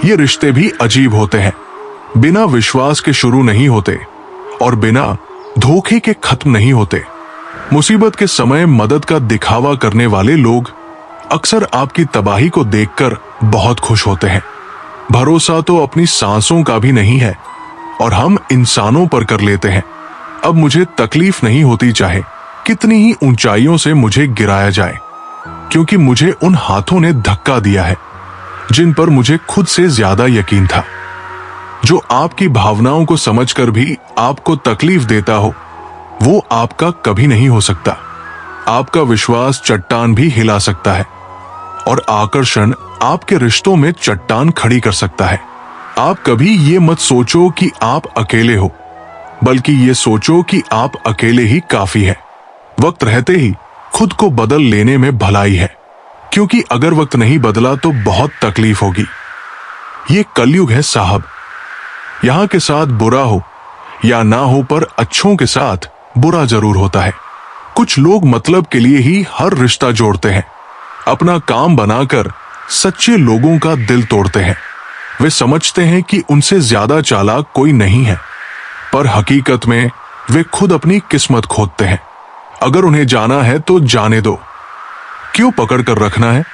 ये रिश्ते भी अजीब होते हैं, बिना विश्वास के शुरू नहीं होते और बिना धोखे के खत्म नहीं होते। मुसीबत के समय मदद का दिखावा करने वाले लोग अक्सर आपकी तबाही को देखकर बहुत खुश होते हैं। भरोसा तो अपनी सांसों का भी नहीं है और हम इंसानों पर कर लेते हैं। अब मुझे तकलीफ नहीं होती चाहे कितनी ही ऊंचाइयों से मुझे गिराया जाए, क्योंकि मुझे उन हाथों ने धक्का दिया है जिन पर मुझे खुद से ज्यादा यकीन था। जो आपकी भावनाओं को समझकर भी आपको तकलीफ देता हो, वो आपका कभी नहीं हो सकता। आपका विश्वास चट्टान भी हिला सकता है और आकर्षण आपके रिश्तों में चट्टान खड़ी कर सकता है। आप कभी ये मत सोचो कि आप अकेले हो, बल्कि ये सोचो कि आप अकेले ही काफी है। वक्त रहते ही खुद को बदल लेने में भलाई है, क्योंकि अगर वक्त नहीं बदला तो बहुत तकलीफ होगी। ये कलयुग है साहब। यहां के साथ बुरा हो या ना हो, पर अच्छों के साथ बुरा जरूर होता है। कुछ लोग मतलब के लिए ही हर रिश्ता जोड़ते हैं, अपना काम बनाकर सच्चे लोगों का दिल तोड़ते हैं। वे समझते हैं कि उनसे ज्यादा चालाक कोई नहीं है, पर हकीकत में वे खुद अपनी किस्मत खोदते हैं। अगर उन्हें जाना है तो जाने दो, क्यों पकड़ कर रखना है?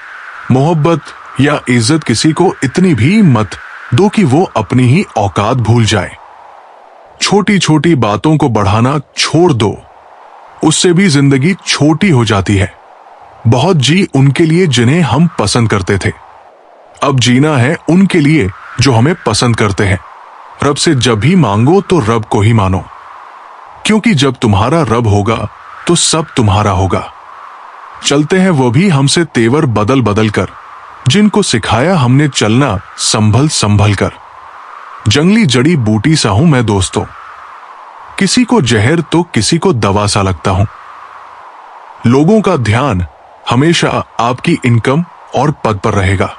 मोहब्बत या इज्जत किसी को इतनी भी मत दो कि वो अपनी ही औकात भूल जाए। छोटी छोटी बातों को बढ़ाना छोड़ दो, उससे भी जिंदगी छोटी हो जाती है। बहुत जी उनके लिए जिन्हें हम पसंद करते थे, अब जीना है उनके लिए जो हमें पसंद करते हैं। रब से जब भी मांगो तो रब को ही मानो, क्योंकि जब तुम्हारा रब होगा तो सब तुम्हारा होगा। चलते हैं वो भी हमसे तेवर बदल बदल कर, जिनको सिखाया हमने चलना संभल संभल कर। जंगली जड़ी बूटी सा हूं मैं दोस्तों, किसी को जहर तो किसी को दवा सा लगता हूं। लोगों का ध्यान हमेशा आपकी इनकम और पद पर रहेगा,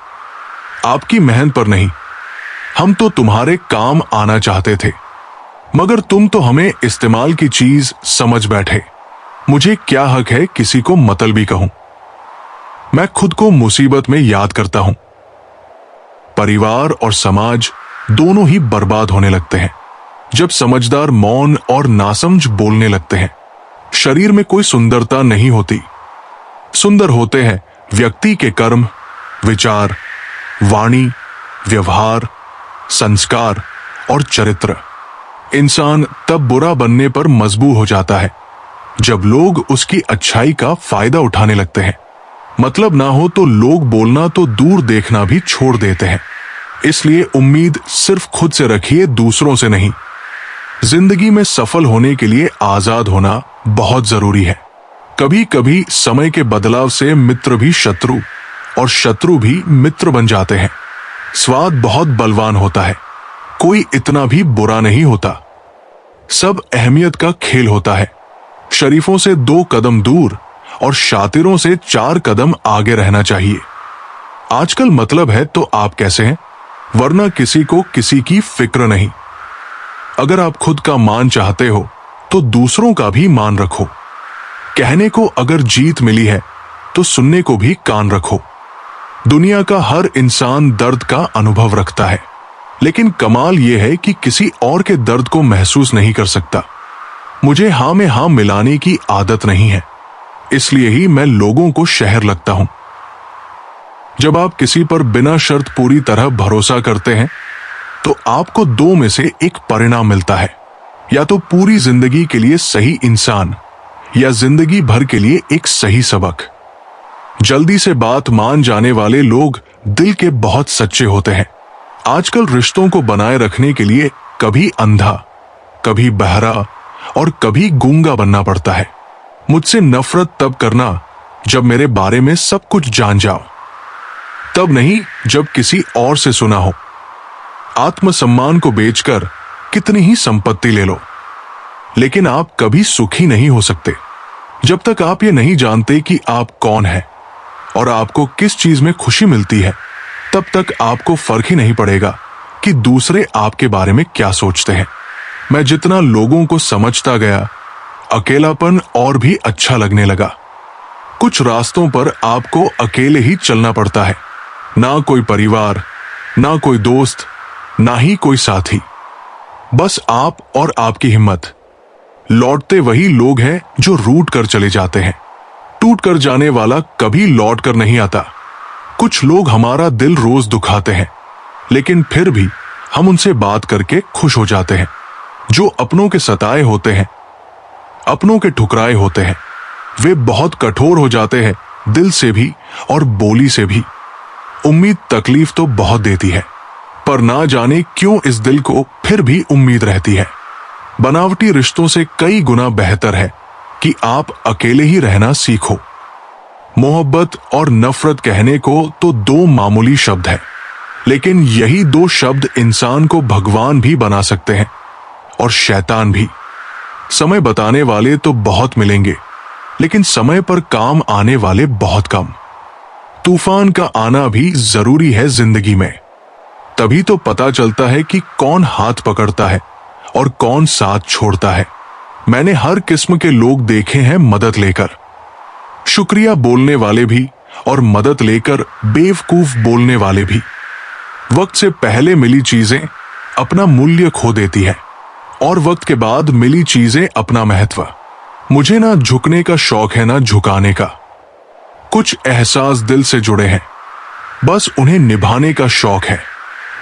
आपकी मेहनत पर नहीं। हम तो तुम्हारे काम आना चाहते थे, मगर तुम तो हमें इस्तेमाल की चीज समझ बैठे। मुझे क्या हक है किसी को मतलबी कहूं? मैं खुद को मुसीबत में याद करता हूं। परिवार और समाज दोनों ही बर्बाद होने लगते हैं जब समझदार मौन और नासमझ बोलने लगते हैं। शरीर में कोई सुंदरता नहीं होती, सुंदर होते हैं व्यक्ति के कर्म, विचार, वाणी, व्यवहार, संस्कार और चरित्र। इंसान तब बुरा बनने पर मजबूर हो जाता है जब लोग उसकी अच्छाई का फायदा उठाने लगते हैं। मतलब ना हो तो लोग बोलना तो दूर देखना भी छोड़ देते हैं। इसलिए उम्मीद सिर्फ खुद से रखिए, दूसरों से नहीं। जिंदगी में सफल होने के लिए आजाद होना बहुत जरूरी है। कभी कभी समय के बदलाव से मित्र भी शत्रु और शत्रु भी मित्र बन जाते हैं। स्वाद बहुत बलवान होता है, कोई इतना भी बुरा नहीं होता। सब अहमियत का खेल होता है। शरीफों से 2 कदम दूर और शातिरों से 4 कदम आगे रहना चाहिए। आजकल मतलब है तो आप कैसे हैं, वरना किसी को किसी की फिक्र नहीं। अगर आप खुद का मान चाहते हो तो दूसरों का भी मान रखो। कहने को अगर जीत मिली है तो सुनने को भी कान रखो। दुनिया का हर इंसान दर्द का अनुभव रखता है, लेकिन कमाल यह है कि किसी और के दर्द को महसूस नहीं कर सकता। मुझे हाँ में हाँ मिलाने की आदत नहीं है, इसलिए ही मैं लोगों को शहर लगता हूं। जब आप किसी पर बिना शर्त पूरी तरह भरोसा करते हैं तो आपको 2 में से एक परिणाम मिलता है, या तो पूरी जिंदगी के लिए सही इंसान या जिंदगी भर के लिए एक सही सबक। जल्दी से बात मान जाने वाले लोग दिल के बहुत सच्चे होते हैं। आजकल रिश्तों को बनाए रखने के लिए कभी अंधा, कभी बहरा और कभी गूंगा बनना पड़ता है। मुझसे नफरत तब करना जब मेरे बारे में सब कुछ जान जाओ, तब नहीं जब किसी और से सुना हो। आत्मसम्मान को बेचकर कितनी ही संपत्ति ले लो, लेकिन आप कभी सुखी नहीं हो सकते जब तक आप ये नहीं जानते कि आप कौन हैं और आपको किस चीज में खुशी मिलती है। तब तक आपको फर्क ही नहीं पड़ेगा कि दूसरे आपके बारे में क्या सोचते हैं। मैं जितना लोगों को समझता गया, अकेलापन और भी अच्छा लगने लगा। कुछ रास्तों पर आपको अकेले ही चलना पड़ता है, ना कोई परिवार, ना कोई दोस्त, ना ही कोई साथी, बस आप और आपकी हिम्मत। लौटते वही लोग हैं जो रूठ कर चले जाते हैं। टूट कर जाने वाला कभी लौट कर नहीं आता। कुछ लोग हमारा दिल रोज दुखाते हैं, लेकिन फिर भी हम उनसे बात करके खुश हो जाते हैं। जो अपनों के सताए होते हैं, अपनों के ठुकराए होते हैं, वे बहुत कठोर हो जाते हैं, दिल से भी और बोली से भी। उम्मीद तकलीफ तो बहुत देती है, पर ना जाने क्यों इस दिल को फिर भी उम्मीद रहती है। बनावटी रिश्तों से कई गुना बेहतर है कि आप अकेले ही रहना सीखो। मोहब्बत और नफरत कहने को तो दो मामूली शब्द है, लेकिन यही दो शब्द इंसान को भगवान भी बना सकते हैं और शैतान भी। समय बताने वाले तो बहुत मिलेंगे, लेकिन समय पर काम आने वाले बहुत कम। तूफान का आना भी जरूरी है जिंदगी में, तभी तो पता चलता है कि कौन हाथ पकड़ता है और कौन साथ छोड़ता है। मैंने हर किस्म के लोग देखे हैं मदद लेकर, शुक्रिया बोलने वाले भी और मदद लेकर बेवकूफ बोलने वाले भी। वक्त से पहले मिली चीजें अपना मूल्य खो देती है और वक्त के बाद मिली चीजें अपना महत्व। मुझे ना झुकने का शौक है, ना झुकाने का। कुछ एहसास दिल से जुड़े हैं, बस उन्हें निभाने का शौक है।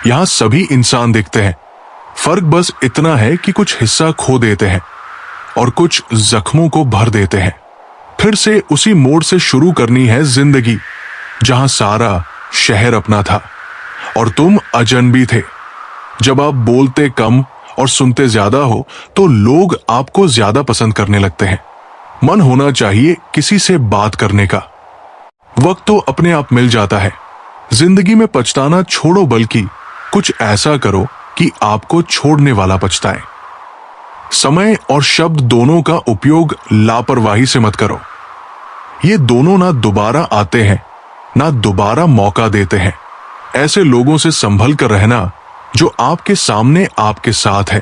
यहां सभी इंसान दिखते हैं, फर्क बस इतना है कि कुछ हिस्सा खो देते हैं और कुछ जख्मों को भर देते हैं। फिर से उसी मोड़ से शुरू करनी है जिंदगी, जहां सारा शहर अपना था और तुम अजनबी थे। जब आप बोलते कम और सुनते ज्यादा हो तो लोग आपको ज्यादा पसंद करने लगते हैं। मन होना चाहिए किसी से बात करने का। वक्त तो अपने आप मिल जाता है। जिंदगी में पछताना छोड़ो, बल्कि कुछ ऐसा करो कि आपको छोड़ने वाला पछताए। समय और शब्द दोनों का उपयोग लापरवाही से मत करो। ये दोनों ना दोबारा आते हैं, ना दोबारा मौका देते हैं। ऐसे लोगों से संभल कर रहना जो आपके सामने आपके साथ है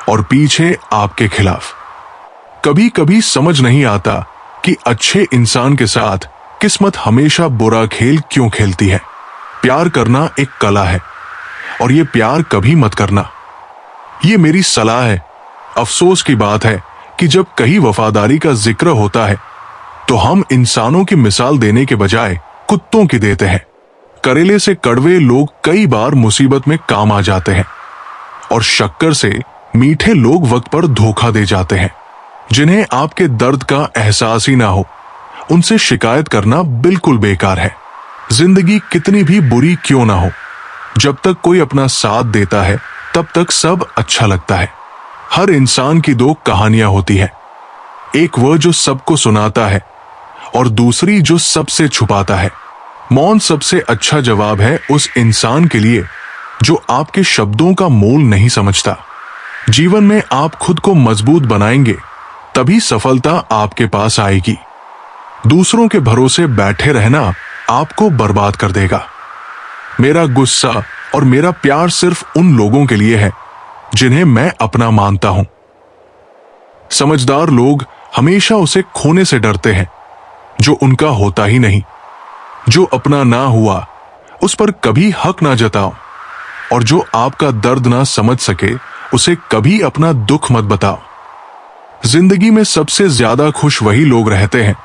और पीछे आपके खिलाफ। कभी कभी समझ नहीं आता कि अच्छे इंसान के साथ किस्मत हमेशा बुरा खेल क्यों खेलती है। प्यार करना एक कला है और ये प्यार कभी मत करना, ये मेरी सलाह है। अफसोस की बात है कि जब कहीं वफादारी का जिक्र होता है तो हम इंसानों की मिसाल देने के बजाय कुत्तों की देते हैं। करेले से कड़वे लोग कई बार मुसीबत में काम आ जाते हैं और शक्कर से मीठे लोग वक्त पर धोखा दे जाते हैं। जिन्हें आपके दर्द का एहसास ही ना हो, उनसे शिकायत करना बिल्कुल बेकार है। जिंदगी कितनी भी बुरी क्यों ना हो, जब तक कोई अपना साथ देता है तब तक सब अच्छा लगता है। हर इंसान की दो कहानियां होती हैं, एक वह जो सबको सुनाता है और दूसरी जो सबसे छुपाता है। मौन सबसे अच्छा जवाब है उस इंसान के लिए जो आपके शब्दों का मोल नहीं समझता। जीवन में आप खुद को मजबूत बनाएंगे तभी सफलता आपके पास आएगी। दूसरों के भरोसे बैठे रहना आपको बर्बाद कर देगा। मेरा गुस्सा और मेरा प्यार सिर्फ उन लोगों के लिए है जिन्हें मैं अपना मानता हूं। समझदार लोग हमेशा उसे खोने से डरते हैं जो उनका होता ही नहीं। जो अपना ना हुआ उस पर कभी हक ना जताओ, और जो आपका दर्द ना समझ सके उसे कभी अपना दुख मत बताओ। जिंदगी में सबसे ज्यादा खुश वही लोग रहते हैं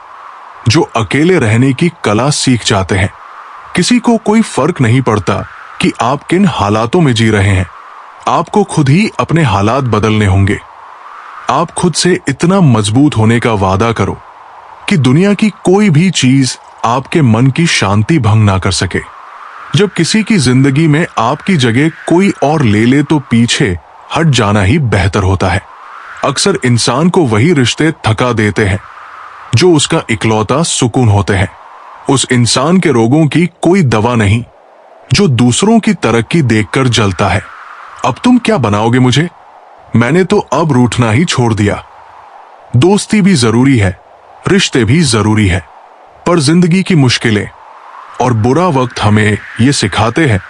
जो अकेले रहने की कला सीख जाते हैं। किसी को कोई फर्क नहीं पड़ता कि आप किन हालातों में जी रहे हैं, आपको खुद ही अपने हालात बदलने होंगे। आप खुद से इतना मजबूत होने का वादा करो कि दुनिया की कोई भी चीज आपके मन की शांति भंग ना कर सके। जब किसी की जिंदगी में आपकी जगह कोई और ले ले तो पीछे हट जाना ही बेहतर होता है। अक्सर इंसान को वही रिश्ते थका देते हैं जो उसका इकलौता सुकून होते हैं। उस इंसान के रोगों की कोई दवा नहीं जो दूसरों की तरक्की देखकर जलता है। अब तुम क्या बनाओगे मुझे? मैंने तो अब रूठना ही छोड़ दिया। दोस्ती भी जरूरी है, रिश्ते भी जरूरी है, पर जिंदगी की मुश्किलें और बुरा वक्त हमें ये सिखाते हैं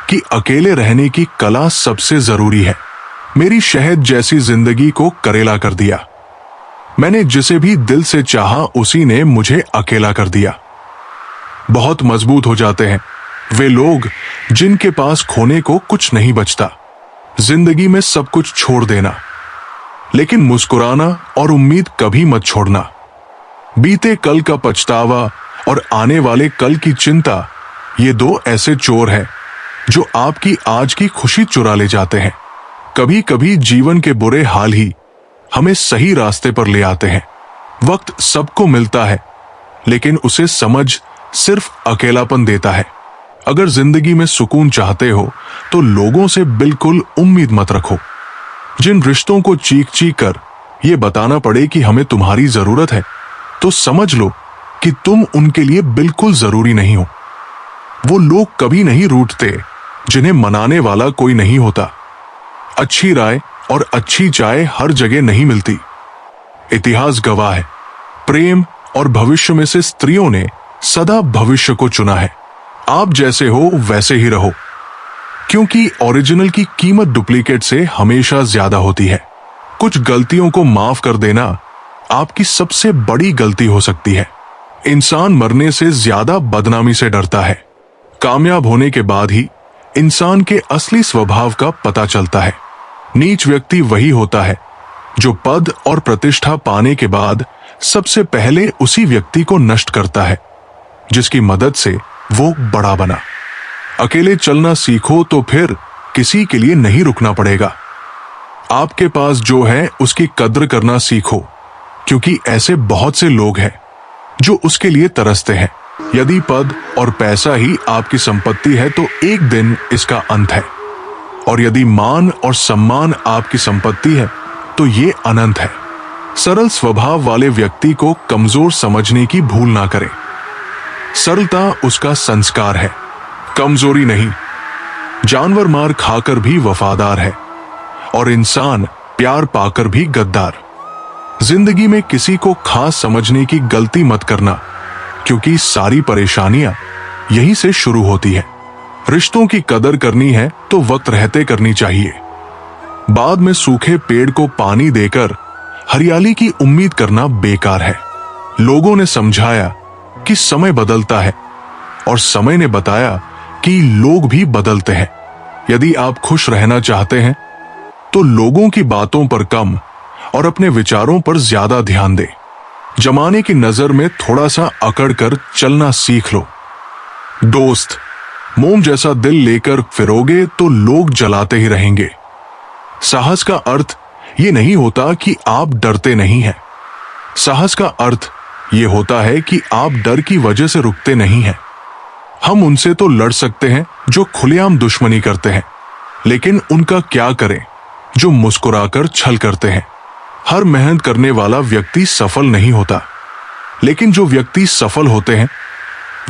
कि अकेले रहने की कला सबसे जरूरी है। मेरी शहद जैसी जिंदगी को करेला कर दिया। मैंने जिसे भी दिल से चाहा उसी ने मुझे अकेला कर दिया। बहुत मजबूत हो जाते हैं वे लोग जिनके पास खोने को कुछ नहीं बचता, जिंदगी में सब कुछ छोड़ देना, लेकिन मुस्कुराना और उम्मीद कभी मत छोड़ना। बीते कल का पछतावा और आने वाले कल की चिंता, ये दो ऐसे चोर हैं जो आपकी आज की खुशी चुरा ले जाते हैं। कभी कभी जीवन के बुरे हाल ही हमें सही रास्ते पर ले आते हैं। वक्त सबको मिलता है, लेकिन उसे समझ सिर्फ अकेलापन देता है। अगर जिंदगी में सुकून चाहते हो तो लोगों से बिल्कुल उम्मीद मत रखो। जिन रिश्तों को चीख चीख कर ये बताना पड़े कि हमें तुम्हारी जरूरत है, तो समझ लो कि तुम उनके लिए बिल्कुल जरूरी नहीं हो। वो लोग कभी नहीं रूठते जिन्हें मनाने वाला कोई नहीं होता। अच्छी राय और अच्छी चाय हर जगह नहीं मिलती। इतिहास गवाह है, प्रेम और भविष्य में से स्त्रियों ने सदा भविष्य को चुना है। आप जैसे हो वैसे ही रहो, क्योंकि ओरिजिनल की कीमत डुप्लीकेट से हमेशा ज्यादा होती है। कुछ गलतियों को माफ कर देना आपकी सबसे बड़ी गलती हो सकती है। इंसान मरने से ज्यादा बदनामी से डरता है। कामयाब होने के बाद ही इंसान के असली स्वभाव का पता चलता है। नीच व्यक्ति वही होता है जो पद और प्रतिष्ठा पाने के बाद सबसे पहले उसी व्यक्ति को नष्ट करता है जिसकी मदद से वो बड़ा बना। अकेले चलना सीखो तो फिर किसी के लिए नहीं रुकना पड़ेगा। आपके पास जो है उसकी कद्र करना सीखो, क्योंकि ऐसे बहुत से लोग हैं जो उसके लिए तरसते हैं। यदि पद और पैसा ही आपकी संपत्ति है तो एक दिन इसका अंत है, और यदि मान और सम्मान आपकी संपत्ति है तो ये अनंत है। सरल स्वभाव वाले व्यक्ति को कमजोर समझने की भूल ना करें। सरलता उसका संस्कार है, कमजोरी नहीं। जानवर मार खाकर भी वफादार है और इंसान प्यार पाकर भी गद्दार। जिंदगी में किसी को खास समझने की गलती मत करना, क्योंकि सारी परेशानियां यहीं से शुरू होती है। रिश्तों की कदर करनी है तो वक्त रहते करनी चाहिए। बाद में सूखे पेड़ को पानी देकर हरियाली की उम्मीद करना बेकार है। लोगों ने समझाया कि समय बदलता है, और समय ने बताया कि लोग भी बदलते हैं। यदि आप खुश रहना चाहते हैं तो लोगों की बातों पर कम और अपने विचारों पर ज्यादा ध्यान दें। जमाने की नजर में थोड़ा सा अकड़ कर चलना सीख लो। दोस्त, मोम जैसा दिल लेकर फिरोगे तो लोग जलाते ही रहेंगे। साहस का अर्थ ये नहीं होता कि आप डरते नहीं हैं। साहस का अर्थ ये होता है कि आप डर की वजह से रुकते नहीं हैं। हम उनसे तो लड़ सकते हैं जो खुलेआम दुश्मनी करते हैं, लेकिन उनका क्या करें जो मुस्कुराकर छल करते हैं। हर मेहनत करने वाला व्यक्ति सफल नहीं होता, लेकिन जो व्यक्ति सफल होते हैं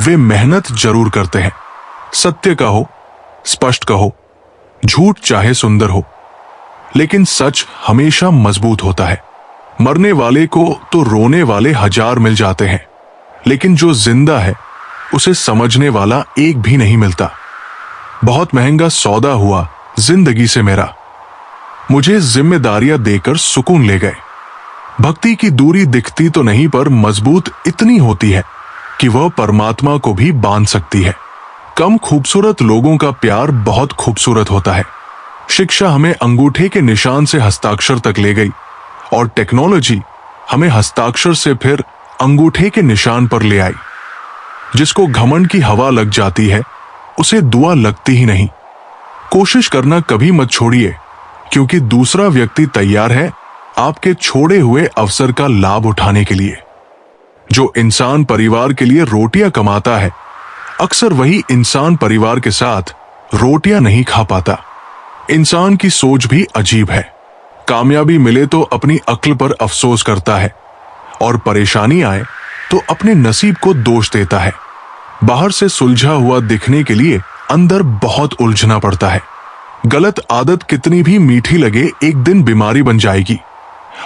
वे मेहनत जरूर करते हैं। सत्य कहो, स्पष्ट कहो, झूठ चाहे सुंदर हो, लेकिन सच हमेशा मजबूत होता है। मरने वाले को तो रोने वाले 1000 मिल जाते हैं, लेकिन जो जिंदा है उसे समझने वाला एक भी नहीं मिलता। बहुत महंगा सौदा हुआ जिंदगी से मेरा, मुझे जिम्मेदारियां देकर सुकून ले गए। भक्ति की दूरी दिखती तो नहीं, पर मजबूत इतनी होती है कि वह परमात्मा को भी बांध सकती है। कम खूबसूरत लोगों का प्यार बहुत खूबसूरत होता है। शिक्षा हमें अंगूठे के निशान से हस्ताक्षर तक ले गई, और टेक्नोलॉजी हमें हस्ताक्षर से फिर अंगूठे के निशान पर ले आई। जिसको घमंड की हवा लग जाती है उसे दुआ लगती ही नहीं। कोशिश करना कभी मत छोड़िए, क्योंकि दूसरा व्यक्ति तैयार है आपके छोड़े हुए अवसर का लाभ उठाने के लिए। जो इंसान परिवार के लिए रोटियां कमाता है, अक्सर वही इंसान परिवार के साथ रोटियां नहीं खा पाता। इंसान की सोच भी अजीब है। कामयाबी मिले तो अपनी अक्ल पर अफसोस करता है, और परेशानी आए तो अपने नसीब को दोष देता है। बाहर से सुलझा हुआ दिखने के लिए अंदर बहुत उलझना पड़ता है। गलत आदत कितनी भी मीठी लगे एक दिन बीमारी बन जाएगी,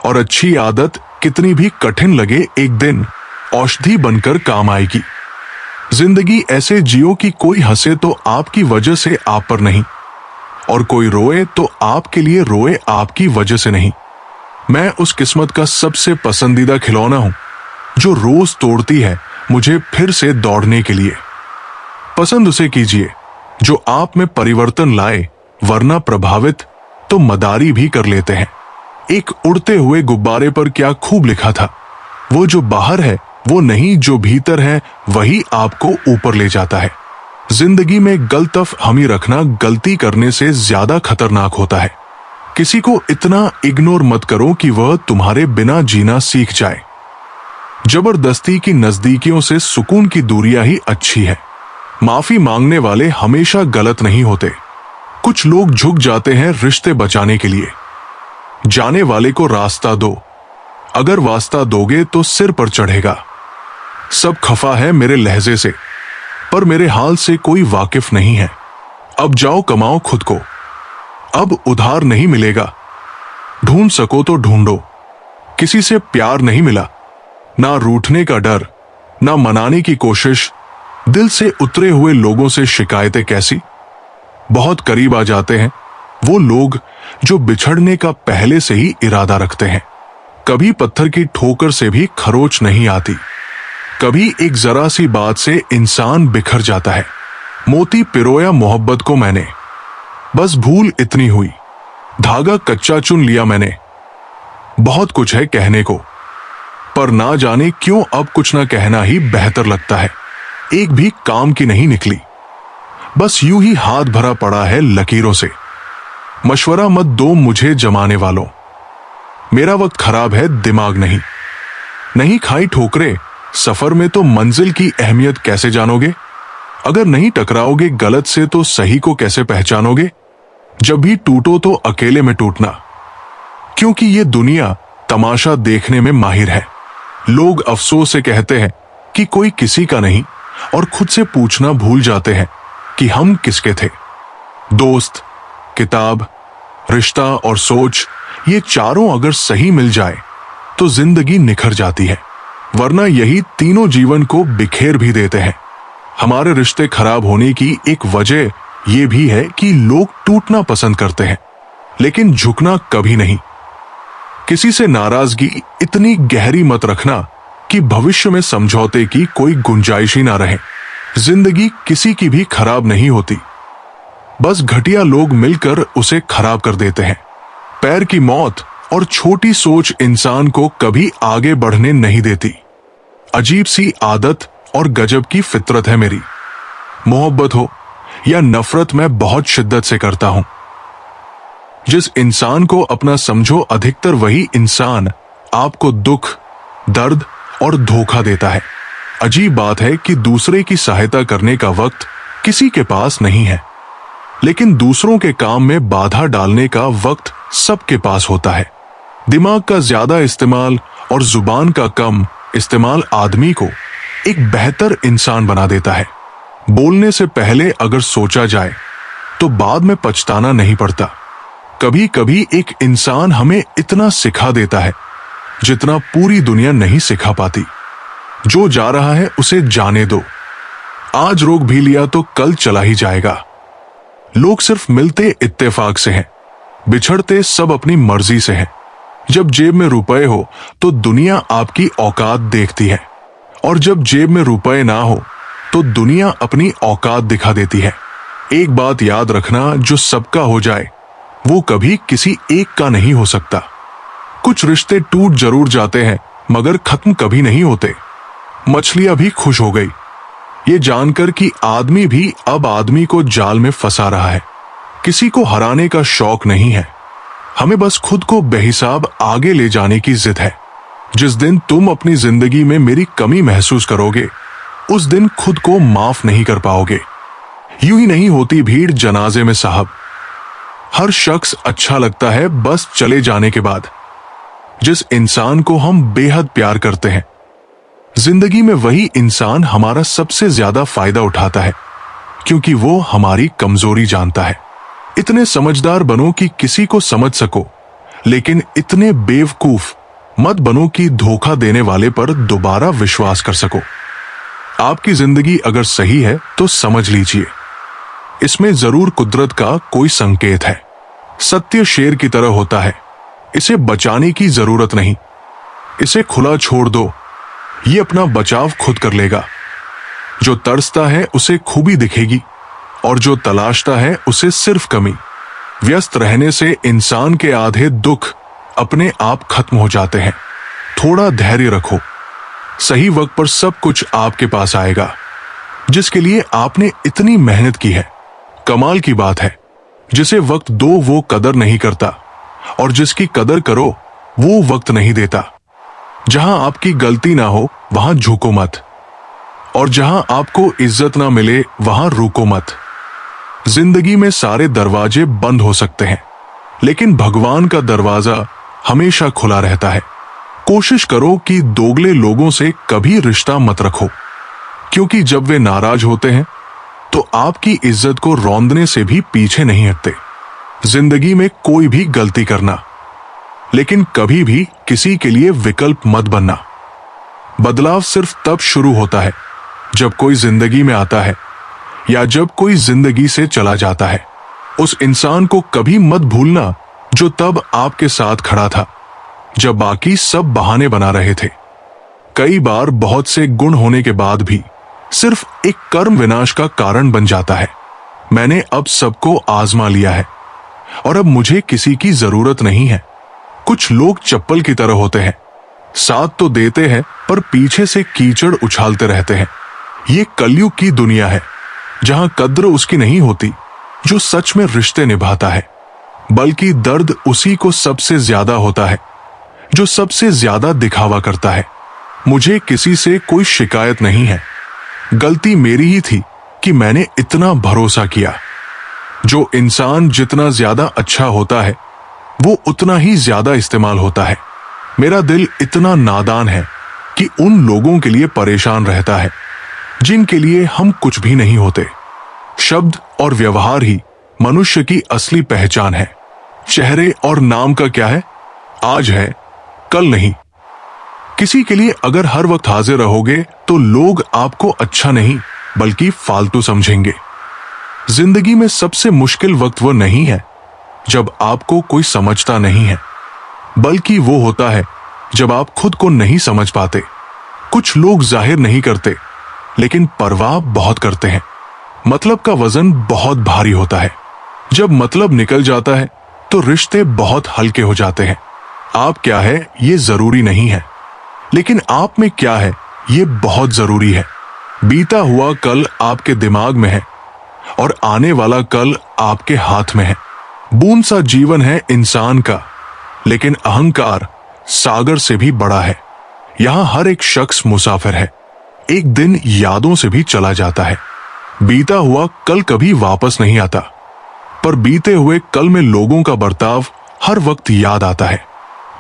और अच्छी आदत कितनी भी कठिन लगे एक दिन औषधि बनकर काम आएगी। जिंदगी ऐसे जियो कि कोई हंसे तो आपकी वजह से आप पर नहीं, और कोई रोए तो आपके लिए रोए आपकी वजह से नहीं। मैं उस किस्मत का सबसे पसंदीदा खिलौना हूं जो रोज तोड़ती है मुझे फिर से दौड़ने के लिए। पसंद उसे कीजिए जो आप में परिवर्तन लाए, वरना प्रभावित तो मदारी भी कर लेते हैं। एक उड़ते हुए गुब्बारे पर क्या खूब लिखा था, वो जो बाहर है वो नहीं, जो भीतर है वही आपको ऊपर ले जाता है। जिंदगी में गलतफ हमी रखना गलती करने से ज्यादा खतरनाक होता है। किसी को इतना इग्नोर मत करो कि वह तुम्हारे बिना जीना सीख जाए। जबरदस्ती की नजदीकियों से सुकून की दूरियां ही अच्छी है। माफी मांगने वाले हमेशा गलत नहीं होते। कुछ लोग झुक जाते हैं रिश्ते बचाने के लिए। जाने वाले को रास्ता दो, अगर वास्ता दोगे तो सिर पर चढ़ेगा। सब खफा है मेरे लहजे से, पर मेरे हाल से कोई वाकिफ नहीं है। अब जाओ कमाओ खुद को, अब उधार नहीं मिलेगा। ढूंढ सको तो ढूंढो। किसी से प्यार नहीं मिला, ना रूठने का डर, ना मनाने की कोशिश। दिल से उतरे हुए लोगों से शिकायतें कैसी। बहुत करीब आ जाते हैं वो लोग जो बिछड़ने का पहले से ही इरादा रखते हैं। कभी पत्थर की ठोकर से भी खरोच नहीं आती। कभी एक जरा सी बात से इंसान बिखर जाता है। मोती पिरोया मोहब्बत को मैंने, बस भूल इतनी हुई, धागा कच्चा चुन लिया मैंने। बहुत कुछ है कहने को, पर ना जाने क्यों अब कुछ ना कहना ही बेहतर लगता है। एक भी काम की नहीं निकली, बस यूं ही हाथ भरा पड़ा है लकीरों से। मशवरा मत दो मुझे जमाने वालों, मेरा वक्त खराब है दिमाग नहीं। नहीं खाई ठोकरे सफर में तो मंजिल की अहमियत कैसे जानोगे। अगर नहीं टकराओगे गलत से तो सही को कैसे पहचानोगे। जब भी टूटो तो अकेले में टूटना, क्योंकि ये दुनिया तमाशा देखने में माहिर है। लोग अफसोस से कहते हैं कि कोई किसी का नहीं, और खुद से पूछना भूल जाते हैं कि हम किसके थे। दोस्त, किताब, रिश्ता और सोच, ये चारों अगर सही मिल जाए तो जिंदगी निखर जाती है, वरना यही तीनों जीवन को बिखेर भी देते हैं। हमारे रिश्ते खराब होने की एक वजह यह भी है कि लोग टूटना पसंद करते हैं, लेकिन झुकना कभी नहीं। किसी से नाराजगी इतनी गहरी मत रखना कि भविष्य में समझौते की कोई गुंजाइश ही ना रहे। जिंदगी किसी की भी खराब नहीं होती, बस घटिया लोग मिलकर उसे खराब कर देते हैं। पैर की मौत और छोटी सोच इंसान को कभी आगे बढ़ने नहीं देती। अजीब सी आदत और गजब की फितरत है मेरी। मोहब्बत हो या नफरत मैं बहुत शिद्दत से करता हूं। जिस इंसान को अपना समझो अधिकतर वही इंसान आपको दुख, दर्द और धोखा देता है। अजीब बात है कि दूसरे की सहायता करने का वक्त किसी के पास नहीं है, लेकिन दूसरों के काम में बाधा डालने का वक्त सबके पास होता है। दिमाग का ज्यादा इस्तेमाल और जुबान का कम इस्तेमाल आदमी को एक बेहतर इंसान बना देता है। बोलने से पहले अगर सोचा जाए तो बाद में पछताना नहीं पड़ता। कभी कभी एक इंसान हमें इतना सिखा देता है जितना पूरी दुनिया नहीं सिखा पाती। जो जा रहा है उसे जाने दो, आज रोक भी लिया तो कल चला ही जाएगा। लोग सिर्फ मिलते इत्तेफाक से हैं, बिछड़ते सब अपनी मर्जी से हैं। जब जेब में रुपए हो तो दुनिया आपकी औकात देखती है, और जब जेब में रुपए ना हो तो दुनिया अपनी औकात दिखा देती है। एक बात याद रखना, जो सबका हो जाए वो कभी किसी एक का नहीं हो सकता। कुछ रिश्ते टूट जरूर जाते हैं मगर खत्म कभी नहीं होते। मछलियां भी खुश हो गई ये जानकर कि आदमी भी अब आदमी को जाल में फंसा रहा है। किसी को हराने का शौक नहीं है, हमें बस खुद को बेहिसाब आगे ले जाने की जिद है। जिस दिन तुम अपनी जिंदगी में मेरी कमी महसूस करोगे उस दिन खुद को माफ नहीं कर पाओगे। यूं ही नहीं होती भीड़ जनाजे में साहब। हर शख्स अच्छा लगता है बस चले जाने के बाद। जिस इंसान को हम बेहद प्यार करते हैं, जिंदगी में वही इंसान हमारा सबसे ज्यादा फायदा उठाता है, क्योंकि वो हमारी कमजोरी जानता है। इतने समझदार बनो कि किसी को समझ सको, लेकिन इतने बेवकूफ मत बनो कि धोखा देने वाले पर दोबारा विश्वास कर सको। आपकी जिंदगी अगर सही है तो समझ लीजिए, इसमें जरूर कुदरत का कोई संकेत है। सत्य शेर की तरह होता है, इसे बचाने की जरूरत नहीं। इसे खुला छोड़ दो, ये अपना बचाव खुद कर लेगा। जो तरसता है उसे खूबी दिखेगी और जो तलाशता है उसे सिर्फ कमी। व्यस्त रहने से इंसान के आधे दुख अपने आप खत्म हो जाते हैं। थोड़ा धैर्य रखो, सही वक्त पर सब कुछ आपके पास आएगा जिसके लिए आपने इतनी मेहनत की है। कमाल की बात है, जिसे वक्त दो वो कदर नहीं करता और जिसकी कदर करो वो वक्त नहीं देता। जहां आपकी गलती ना हो वहां झुको मत, और जहां आपको इज्जत ना मिले वहां रुको मत। जिंदगी में सारे दरवाजे बंद हो सकते हैं, लेकिन भगवान का दरवाजा हमेशा खुला रहता है। कोशिश करो कि दोगले लोगों से कभी रिश्ता मत रखो, क्योंकि जब वे नाराज होते हैं तो आपकी इज्जत को रौंदने से भी पीछे नहीं हटते। जिंदगी में कोई भी गलती करना, लेकिन कभी भी किसी के लिए विकल्प मत बनना। बदलाव सिर्फ तब शुरू होता है जब कोई जिंदगी में आता है या जब कोई जिंदगी से चला जाता है। उस इंसान को कभी मत भूलना जो तब आपके साथ खड़ा था जब बाकी सब बहाने बना रहे थे। कई बार बहुत से गुण होने के बाद भी सिर्फ एक कर्म विनाश का कारण बन जाता है। मैंने अब सबको आजमा लिया है और अब मुझे किसी की जरूरत नहीं है। कुछ लोग चप्पल की तरह होते हैं, साथ तो देते हैं पर पीछे से कीचड़ उछालते रहते हैं। ये कलयुग की दुनिया है जहां कद्र उसकी नहीं होती जो सच में रिश्ते निभाता है, बल्कि दर्द उसी को सबसे ज्यादा होता है जो सबसे ज्यादा दिखावा करता है। मुझे किसी से कोई शिकायत नहीं है। गलती मेरी ही थी कि मैंने इतना भरोसा किया। जो इंसान जितना ज्यादा अच्छा होता है वो उतना ही ज्यादा इस्तेमाल होता है। मेरा दिल इतना नादान है कि उन लोगों के लिए परेशान रहता है जिनके लिए हम कुछ भी नहीं होते। शब्द और व्यवहार ही मनुष्य की असली पहचान है। चेहरे और नाम का क्या है, आज है कल नहीं। किसी के लिए अगर हर वक्त हाजिर रहोगे तो लोग आपको अच्छा नहीं बल्कि फालतू समझेंगे। जिंदगी में सबसे मुश्किल वक्त वो नहीं है जब आपको कोई समझता नहीं है, बल्कि वो होता है जब आप खुद को नहीं समझ पाते। कुछ लोग जाहिर नहीं करते लेकिन परवाह बहुत करते हैं। मतलब का वजन बहुत भारी होता है। जब मतलब निकल जाता है तो रिश्ते बहुत हल्के हो जाते हैं। आप क्या है ये जरूरी नहीं है, लेकिन आप में क्या है ये बहुत जरूरी है। बीता हुआ कल आपके दिमाग में है और आने वाला कल आपके हाथ में है। बूंद सा जीवन है इंसान का, लेकिन अहंकार सागर से भी बड़ा है। यहां हर एक शख्स मुसाफिर है, एक दिन यादों से भी चला जाता है। बीता हुआ कल कभी वापस नहीं आता, पर बीते हुए कल में लोगों का बर्ताव हर वक्त याद आता है।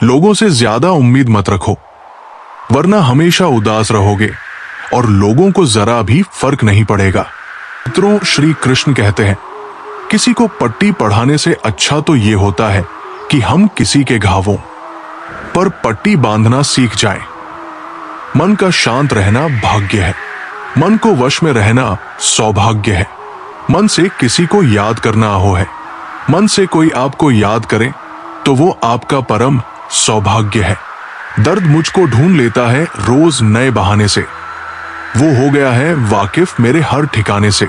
लोगों से ज्यादा उम्मीद मत रखो, वरना हमेशा उदास रहोगे और लोगों को जरा भी फर्क नहीं पड़ेगा। मित्रों, श्री कृष्ण कहते हैं, किसी को पट्टी पढ़ाने से अच्छा तो ये होता है कि हम किसी के घावों पर पट्टी बांधना सीख जाएं। मन का शांत रहना भाग्य है, मन को वश में रहना सौभाग्य है। मन से किसी को याद करना अहो है। मन से कोई आपको याद करे तो वो आपका परम सौभाग्य है। दर्द मुझको ढूंढ लेता है रोज नए बहाने से, वो हो गया है वाकिफ मेरे हर ठिकाने से।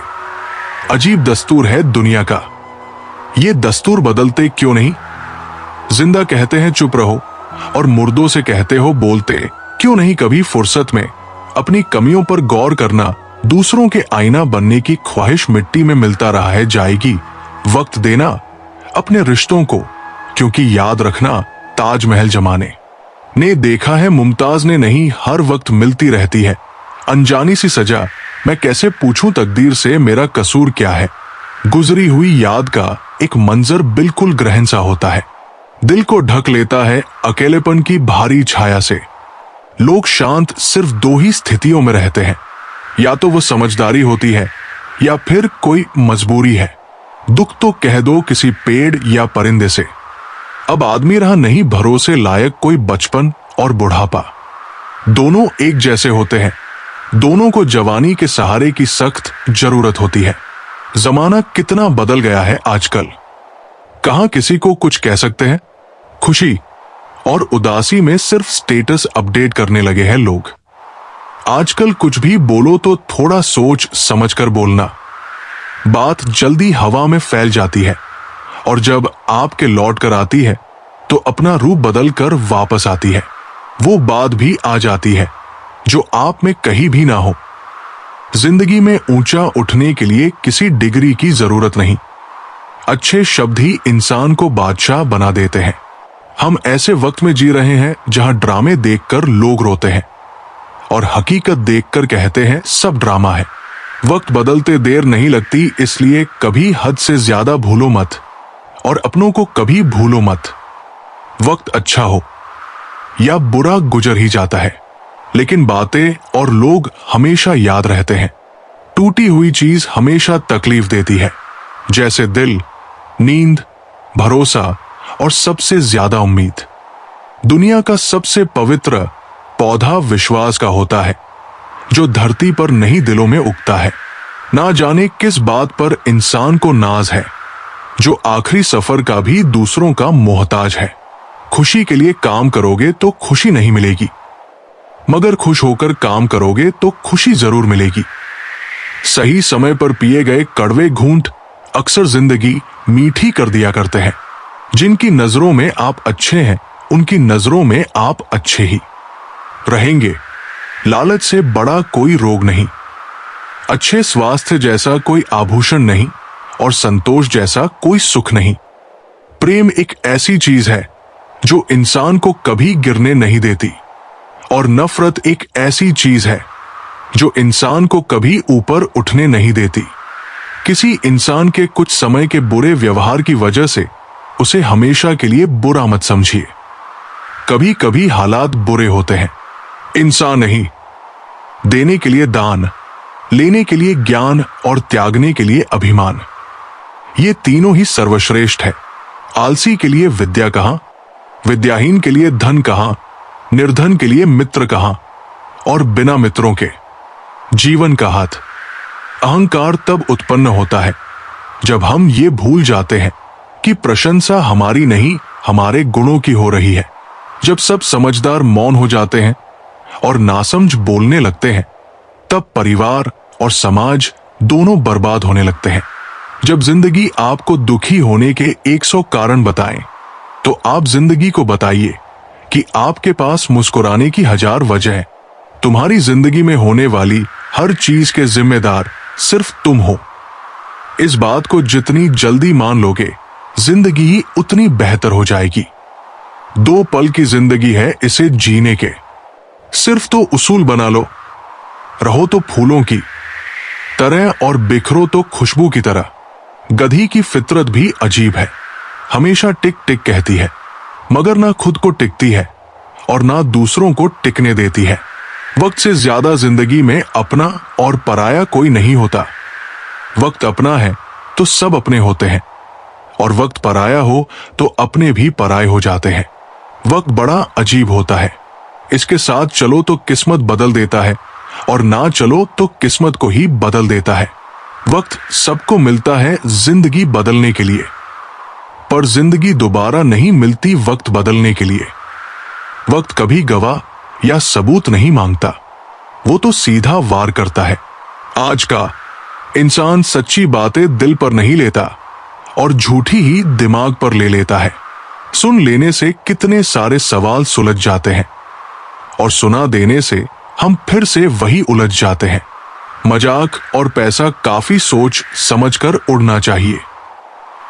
अजीब दस्तूर है दुनिया का, ये दस्तूर बदलते क्यों नहीं। जिंदा कहते हैं चुप रहो और मुर्दों से कहते हो बोलते क्यों नहीं। कभी फुर्सत में अपनी कमियों पर गौर करना, दूसरों के आईना बनने की ख्वाहिश मिट्टी में मिलता रहा है जाएगी। वक्त देना अपने रिश्तों को, क्योंकि याद रखना ताजमहल जमाने ने देखा है मुमताज ने नहीं हर वक्त मिलती रहती है। अनजानी सी सजा मैं कैसे पूछूं तकदीर से मेरा कसूर क्या है। गुजरी हुई याद का एक मंजर बिल्कुल ग्रहण सा होता है, दिल को ढक लेता है अकेलेपन की भारी छाया से। लोग शांत सिर्फ दो ही स्थितियों में रहते हैं, या तो वो समझदारी होती है या फिर कोई मजबूरी है। दुख तो कह दो किसी पेड़ या परिंदे से। अब आदमी रहा नहीं भरोसे लायक कोई बचपन और बुढ़ापा, दोनों एक जैसे होते हैं। दोनों को जवानी के सहारे की सख्त जरूरत होती है। जमाना कितना बदल गया है आजकल, कहां किसी को कुछ कह सकते हैं। खुशी और उदासी में सिर्फ स्टेटस अपडेट करने लगे हैं लोग। आजकल कुछ भी बोलो तो थोड़ा सोच समझकर बोलना। बात जल्दी हवा में फैल जाती है और जब आपके लौट कर आती है तो अपना रूप बदल कर वापस आती है। वो बात भी आ जाती है जो आप में कहीं भी ना हो। जिंदगी में ऊंचा उठने के लिए किसी डिग्री की जरूरत नहीं। अच्छे शब्द ही इंसान को बादशाह बना देते हैं। हम ऐसे वक्त में जी रहे हैं जहां ड्रामे देखकर लोग रोते हैं और हकीकत देखकर कहते हैं सब ड्रामा है। वक्त बदलते देर नहीं लगती, इसलिए कभी हद से ज्यादा भूलो मत और अपनों को कभी भूलो मत। वक्त अच्छा हो या बुरा गुजर ही जाता है, लेकिन बातें और लोग हमेशा याद रहते हैं। टूटी हुई चीज हमेशा तकलीफ देती है, जैसे दिल, नींद, भरोसा और सबसे ज्यादा उम्मीद। दुनिया का सबसे पवित्र पौधा विश्वास का होता है, जो धरती पर नहीं दिलों में उगता है। ना जाने किस बात पर इंसान को नाज है, जो आखिरी सफर का भी दूसरों का मोहताज है। खुशी के लिए काम करोगे तो खुशी नहीं मिलेगी, मगर खुश होकर काम करोगे तो खुशी जरूर मिलेगी। सही समय पर पिए गए कड़वे घूंट अक्सर जिंदगी मीठी कर दिया करते हैं। जिनकी नजरों में आप अच्छे हैं, उनकी नजरों में आप अच्छे ही रहेंगे। लालच से बड़ा कोई रोग नहीं, अच्छे स्वास्थ्य जैसा कोई आभूषण नहीं और संतोष जैसा कोई सुख नहीं। प्रेम एक ऐसी चीज है जो इंसान को कभी गिरने नहीं देती, और नफरत एक ऐसी चीज है जो इंसान को कभी ऊपर उठने नहीं देती। किसी इंसान के कुछ समय के बुरे व्यवहार की वजह से उसे हमेशा के लिए बुरा मत समझिए। कभी कभी हालात बुरे होते हैं, इंसान नहीं। देने के लिए दान, लेने के लिए ज्ञान और त्यागने के लिए अभिमान, ये तीनों ही सर्वश्रेष्ठ है। आलसी के लिए विद्या कहां, विद्याहीन के लिए धन कहां, निर्धन के लिए मित्र कहां और बिना मित्रों के जीवन का हाथ। अहंकार तब उत्पन्न होता है जब हम ये भूल जाते हैं कि प्रशंसा हमारी नहीं, हमारे गुणों की हो रही है। जब सब समझदार मौन हो जाते हैं और नासमझ बोलने लगते हैं, तब परिवार और समाज दोनों बर्बाद होने लगते हैं। जब जिंदगी आपको दुखी होने के 100 कारण बताएं, तो आप जिंदगी को बताइए कि आपके पास मुस्कुराने की 1000 वजह है। तुम्हारी जिंदगी में होने वाली हर चीज के जिम्मेदार सिर्फ तुम हो। इस बात को जितनी जल्दी मान लोगे, जिंदगी ही उतनी बेहतर हो जाएगी। 2 पल की जिंदगी है, इसे जीने के सिर्फ तो उसूल बना लो। रहो तो फूलों की तरह और बिखरो तो खुशबू की तरह। गधी की फितरत भी अजीब है, हमेशा टिक टिक कहती है, मगर ना खुद को टिकती है और ना दूसरों को टिकने देती है। वक्त से ज्यादा जिंदगी में अपना और पराया कोई नहीं होता। वक्त अपना है तो सब अपने होते हैं, और वक्त पराया हो तो अपने भी पराये हो जाते हैं। वक्त बड़ा अजीब होता है, इसके साथ चलो तो किस्मत बदल देता है और ना चलो तो किस्मत को ही बदल देता है। वक्त सबको मिलता है जिंदगी बदलने के लिए, पर जिंदगी दोबारा नहीं मिलती वक्त बदलने के लिए। वक्त कभी गवाह या सबूत नहीं मांगता, वो तो सीधा वार करता है। आज का इंसान सच्ची बातें दिल पर नहीं लेता और झूठी ही दिमाग पर ले लेता है। सुन लेने से कितने सारे सवाल सुलझ जाते हैं और सुना देने से हम फिर से वही उलझ जाते हैं। मजाक और पैसा काफी सोच समझकर उड़ना चाहिए।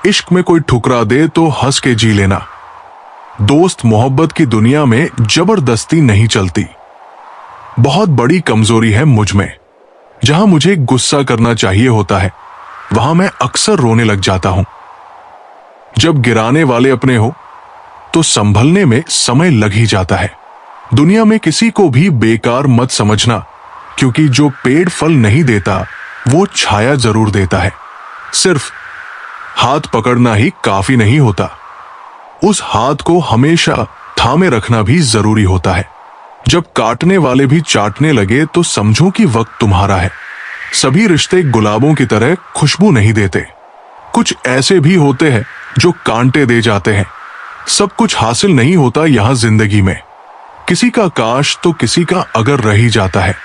इश्क में कोई ठुकरा दे तो हंस के जी लेना। दोस्त मोहब्बत की दुनिया में जबरदस्ती नहीं चलती। बहुत बड़ी कमजोरी है मुझ में, जहां मुझे गुस्सा करना चाहिए होता है, वहां मैं अक्सर रोने लग जाता हूं। जब गिराने वाले अपने हो तो संभलने में समय लग ही जाता है। दुनिया में किसी को भी बेकार मत समझना, क्योंकि जो पेड़ फल नहीं देता वो छाया जरूर देता है। सिर्फ हाथ पकड़ना ही काफी नहीं होता, उस हाथ को हमेशा थामे रखना भी जरूरी होता है। जब काटने वाले भी चाटने लगे तो समझो कि वक्त तुम्हारा है। सभी रिश्ते गुलाबों की तरह खुशबू नहीं देते, कुछ ऐसे भी होते हैं जो कांटे दे जाते हैं। सब कुछ हासिल नहीं होता यहां जिंदगी में, किसी का काश तो किसी का अगर रह ही जाता है।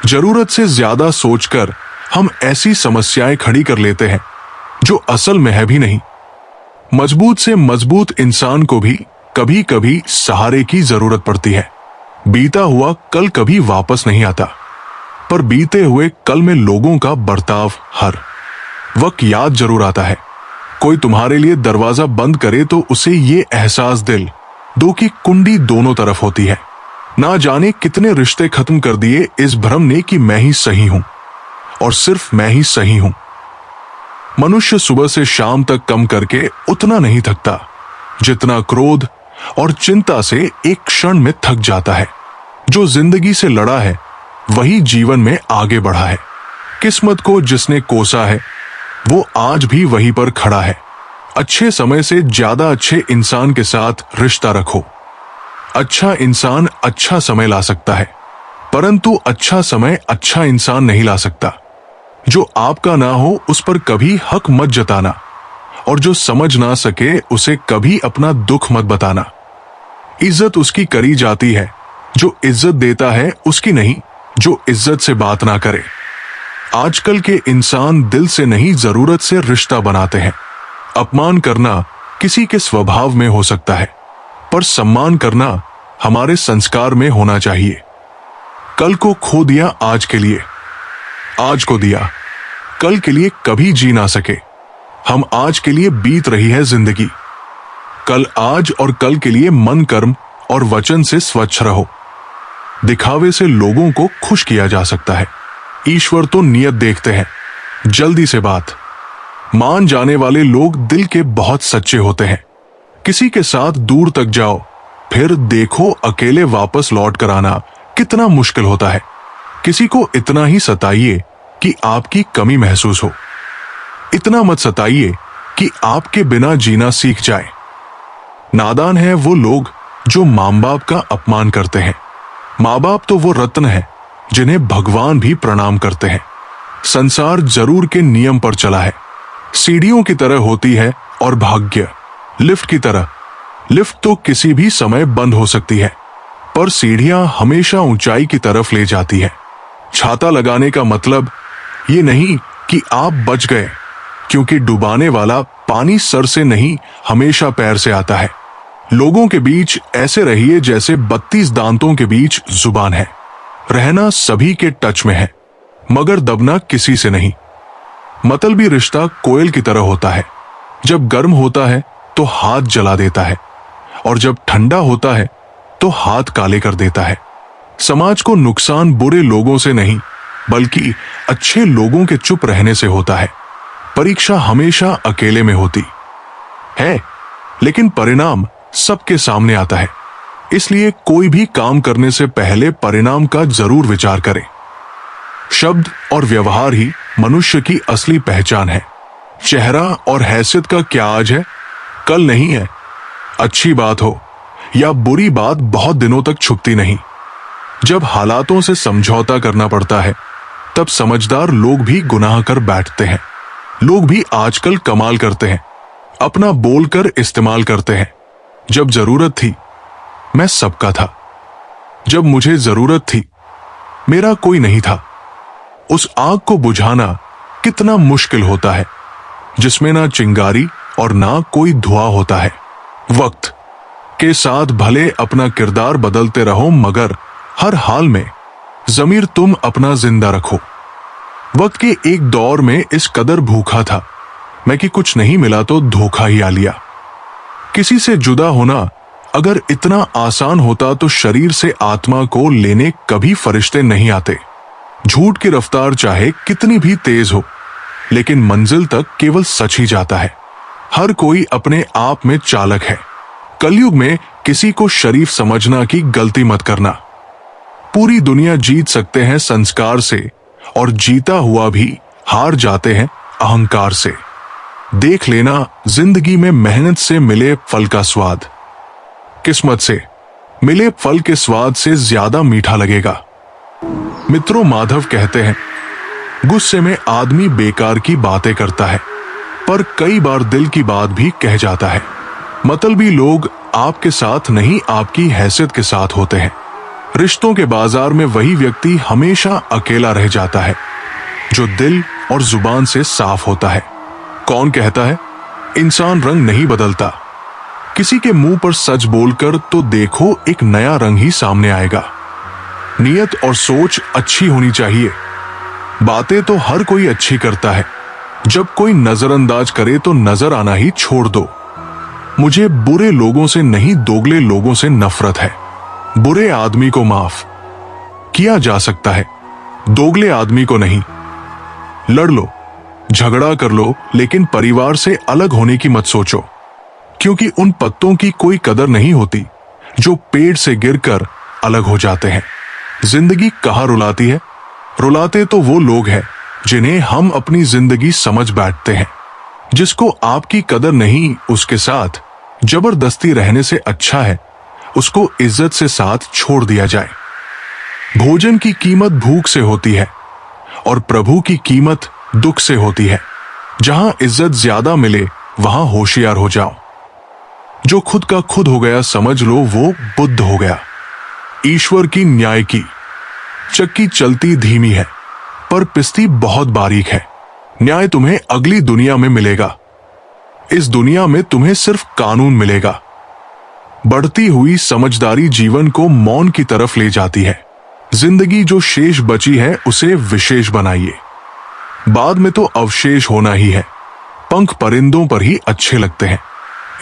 जरूरत से ज्यादा सोचकर हम ऐसी समस्याएं खड़ी कर लेते हैं जो असल में है भी नहीं। मजबूत से मजबूत इंसान को भी कभी कभी सहारे की जरूरत पड़ती है। बीता हुआ कल कभी वापस नहीं आता, पर बीते हुए कल में लोगों का बर्ताव हर वक्त याद जरूर आता है। कोई तुम्हारे लिए दरवाजा बंद करे तो उसे ये एहसास दिल दो कि कुंडी दोनों तरफ होती है। ना जाने कितने रिश्ते खत्म कर दिए इस भ्रम ने कि मैं ही सही हूं और सिर्फ मैं ही सही हूं। मनुष्य सुबह से शाम तक कम करके उतना नहीं थकता जितना क्रोध और चिंता से एक क्षण में थक जाता है। जो जिंदगी से लड़ा है वही जीवन में आगे बढ़ा है। किस्मत को जिसने कोसा है वो आज भी वहीं पर खड़ा है। अच्छे समय से ज्यादा अच्छे इंसान के साथ रिश्ता रखो। अच्छा इंसान अच्छा समय ला सकता है, परंतु अच्छा समय अच्छा इंसान नहीं ला सकता। जो आपका ना हो उस पर कभी हक मत जताना, और जो समझ ना सके उसे कभी अपना दुख मत बताना। इज्जत उसकी करी जाती है जो इज्जत देता है, उसकी नहीं जो इज्जत से बात ना करे। आजकल के इंसान दिल से नहीं जरूरत से रिश्ता बनाते हैं। अपमान करना किसी के स्वभाव में हो सकता है, पर सम्मान करना हमारे संस्कार में होना चाहिए। कल को खो दिया आज के लिए, आज को दिया कल के लिए कभी जी ना सके। हम आज के लिए बीत रही है जिंदगी, कल आज और कल के लिए मन कर्म और वचन से स्वच्छ रहो। दिखावे से लोगों को खुश किया जा सकता है, ईश्वर तो नियत देखते हैं। जल्दी से बात मान जाने वाले लोग दिल के बहुत सच्चे होते हैं। किसी के साथ दूर तक जाओ, फिर देखो अकेले वापस लौट कर आना कितना मुश्किल होता है। किसी को इतना ही सताइए कि आपकी कमी महसूस हो, इतना मत सताइए कि आपके बिना जीना सीख जाए। नादान है वो लोग जो माँ बाप का अपमान करते हैं। माँ बाप तो वो रत्न है जिन्हें भगवान भी प्रणाम करते हैं। संसार जरूर के नियम पर चला है। सीढ़ियों की तरह होती है और भाग्य लिफ्ट की तरह। लिफ्ट तो किसी भी समय बंद हो सकती है, पर सीढ़ियां हमेशा ऊंचाई की तरफ ले जाती है। छाता लगाने का मतलब ये नहीं कि आप बच गए, क्योंकि डुबाने वाला पानी सर से नहीं हमेशा पैर से आता है। लोगों के बीच ऐसे रहिए जैसे 32 दांतों के बीच जुबान है। रहना सभी के टच में है, मगर दबना किसी से नहीं। मतलबी रिश्ता कोयल की तरह होता है। जब गर्म होता है तो हाथ जला देता है, और जब ठंडा होता है तो हाथ काले कर देता है। समाज को नुकसान बुरे लोगों से नहीं, बल्कि अच्छे लोगों के चुप रहने से होता है। परीक्षा हमेशा अकेले में होती है, लेकिन परिणाम सबके सामने आता है। इसलिए कोई भी काम करने से पहले परिणाम का जरूर विचार करें। शब्द और व्यवहार ही मनुष्य की असली पहचान है। चेहरा और हैसियत का क्या आज है, कल नहीं है। अच्छी बात हो या बुरी बात बहुत दिनों तक छुपती नहीं। जब हालातों से समझौता करना पड़ता है, तब समझदार लोग भी गुनाह कर बैठते हैं। लोग भी आजकल कमाल करते हैं, अपना बोलकर इस्तेमाल करते हैं। जब जरूरत थी मैं सबका था, जब मुझे जरूरत थी मेरा कोई नहीं था। उस आग को बुझाना कितना मुश्किल होता है जिसमें ना चिंगारी और ना कोई धुआं होता है। वक्त के साथ भले अपना किरदार बदलते रहो, मगर हर हाल में ज़मीर तुम अपना जिंदा रखो। वक्त के एक दौर में इस कदर भूखा था मैं कि कुछ नहीं मिला तो धोखा ही आ लिया। किसी से जुदा होना अगर इतना आसान होता तो शरीर से आत्मा को लेने कभी फरिश्ते नहीं आते। झूठ की रफ्तार चाहे कितनी भी तेज हो, लेकिन मंजिल तक केवल सच ही जाता है। हर कोई अपने आप में चालक है। कलयुग में किसी को शरीफ समझना की गलती मत करना। पूरी दुनिया जीत सकते हैं संस्कार से, और जीता हुआ भी हार जाते हैं अहंकार से। देख लेना जिंदगी में मेहनत से मिले फल का स्वाद किस्मत से मिले फल के स्वाद से ज्यादा मीठा लगेगा। मित्रों, माधव कहते हैं, गुस्से में आदमी बेकार की बातें करता है, पर कई बार दिल की बात भी कह जाता है। मतलबी लोग आपके साथ नहीं आपकी हैसियत के साथ होते हैं। रिश्तों के बाजार में वही व्यक्ति हमेशा अकेला रह जाता है जो दिल और जुबान से साफ होता है। कौन कहता है इंसान रंग नहीं बदलता? किसी के मुंह पर सच बोलकर तो देखो एक नया रंग ही सामने आएगा। नियत और सोच अच्छी होनी चाहिए। बातें तो हर कोई अच्छी करता है, जब कोई नजरअंदाज करे तो नजर आना ही छोड़ दो। मुझे बुरे लोगों से नहीं, दोगले लोगों से नफरत है। बुरे आदमी को माफ किया जा सकता है, दोगले आदमी को नहीं। लड़ लो, झगड़ा कर लो, लेकिन परिवार से अलग होने की मत सोचो, क्योंकि उन पत्तों की कोई कदर नहीं होती जो पेड़ से गिरकर अलग हो जाते हैं। जिंदगी कहाँ रुलाती है? रुलाते तो वो लोग हैं जिन्हें हम अपनी जिंदगी समझ बैठते हैं। जिसको आपकी कदर नहीं, उसके साथ जबरदस्ती रहने से अच्छा है उसको इज्जत से साथ छोड़ दिया जाए। भोजन की कीमत भूख से होती है और प्रभु की कीमत दुख से होती है। जहां इज्जत ज्यादा मिले वहां होशियार हो जाओ। जो खुद का खुद हो गया समझ लो वो बुद्ध हो गया। ईश्वर की न्याय की चक्की चलती धीमी है पर पिसती बहुत बारीक है। न्याय तुम्हें अगली दुनिया में मिलेगा, इस दुनिया में तुम्हें सिर्फ कानून मिलेगा। बढ़ती हुई समझदारी जीवन को मौन की तरफ ले जाती है। जिंदगी जो शेष बची है उसे विशेष बनाइए, बाद में तो अवशेष होना ही है। पंख परिंदों पर ही अच्छे लगते हैं,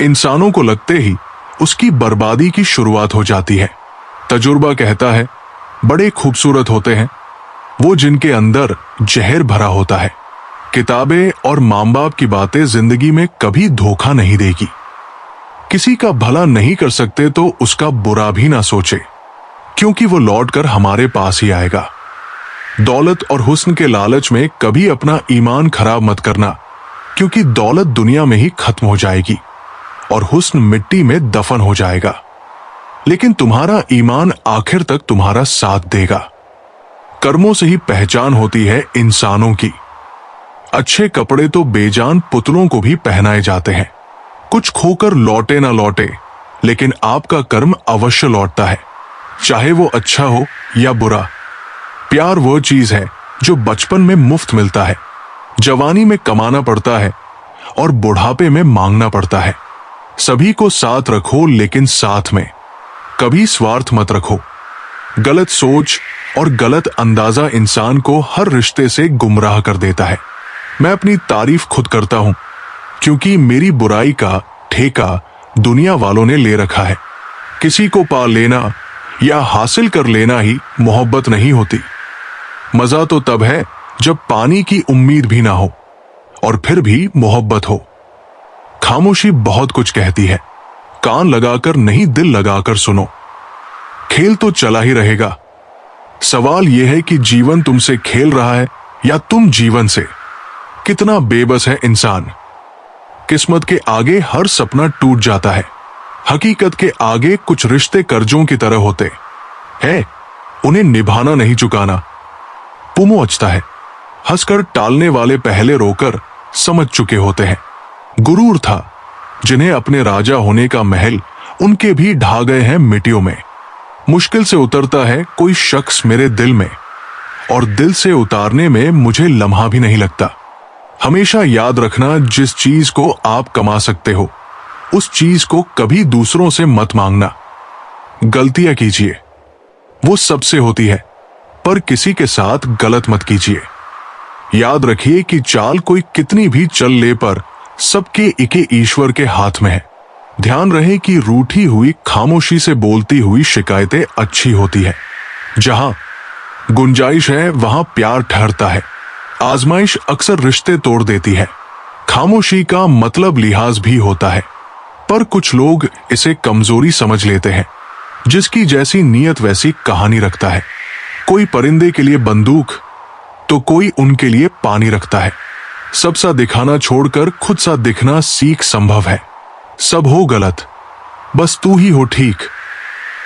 इंसानों को लगते ही उसकी बर्बादी की शुरुआत हो जाती है। तजुर्बा कहता है बड़े खूबसूरत होते हैं वो जिनके अंदर जहर भरा होता है। किताबें और माँ बाप की बातें जिंदगी में कभी धोखा नहीं देगी। किसी का भला नहीं कर सकते तो उसका बुरा भी ना सोचे, क्योंकि वो लौटकर हमारे पास ही आएगा। दौलत और हुस्न के लालच में कभी अपना ईमान खराब मत करना, क्योंकि दौलत दुनिया में ही खत्म हो जाएगी और हुस्न मिट्टी में दफन हो जाएगा, लेकिन तुम्हारा ईमान आखिर तक तुम्हारा साथ देगा। कर्मों से ही पहचान होती है इंसानों की। अच्छे कपड़े तो बेजान पुतलों को भी पहनाए जाते हैं। कुछ खोकर लौटे ना लौटे, लेकिन आपका कर्म अवश्य लौटता है, चाहे वो अच्छा हो या बुरा। प्यार वो चीज है जो बचपन में मुफ्त मिलता है, जवानी में कमाना पड़ता है और बुढ़ापे में मांगना पड़ता है। सभी को साथ रखो, लेकिन साथ में कभी स्वार्थ मत रखो। गलत सोच और गलत अंदाजा इंसान को हर रिश्ते से गुमराह कर देता है। मैं अपनी तारीफ खुद करता हूं, क्योंकि मेरी बुराई का ठेका दुनिया वालों ने ले रखा है। किसी को पा लेना या हासिल कर लेना ही मोहब्बत नहीं होती। मजा तो तब है जब पानी की उम्मीद भी ना हो और फिर भी मोहब्बत हो। खामोशी बहुत कुछ कहती है, कान लगाकर नहीं दिल लगाकर सुनो। खेल तो चला ही रहेगा, सवाल यह है कि जीवन तुमसे खेल रहा है या तुम जीवन से। कितना बेबस है इंसान। किस्मत के आगे हर सपना टूट जाता है, हकीकत के आगे कुछ रिश्ते कर्जों की तरह होते हैं, उन्हें निभाना नहीं चुकाना। पुमो अचता है, हंसकर टालने वाले पहले रोकर समझ चुके होते हैं। गुरूर था जिन्हें अपने राजा होने का महल उनके भी ढा गए हैं मिट्टियों में। मुश्किल से उतरता है कोई शख्स मेरे दिल में, और दिल से उतारने में मुझे लम्हा भी नहीं लगता। हमेशा याद रखना, जिस चीज को आप कमा सकते हो उस चीज को कभी दूसरों से मत मांगना। गलतियां कीजिए, वो सबसे होती है, पर किसी के साथ गलत मत कीजिए। याद रखिए कि चाल कोई कितनी भी चल ले पर सबके इके ईश्वर के हाथ में है। ध्यान रहे कि रूठी हुई खामोशी से बोलती हुई शिकायतें अच्छी होती है। जहां गुंजाइश है वहां प्यार ठहरता है। आजमाइश अक्सर रिश्ते तोड़ देती है। खामोशी का मतलब लिहाज भी होता है, पर कुछ लोग इसे कमजोरी समझ लेते हैं। जिसकी जैसी नीयत वैसी कहानी रखता है। कोई परिंदे के लिए बंदूक तो कोई उनके लिए पानी रखता है। सब सा दिखाना छोड़कर खुद सा दिखना सीख संभव है। सब हो गलत, बस तू ही हो ठीक।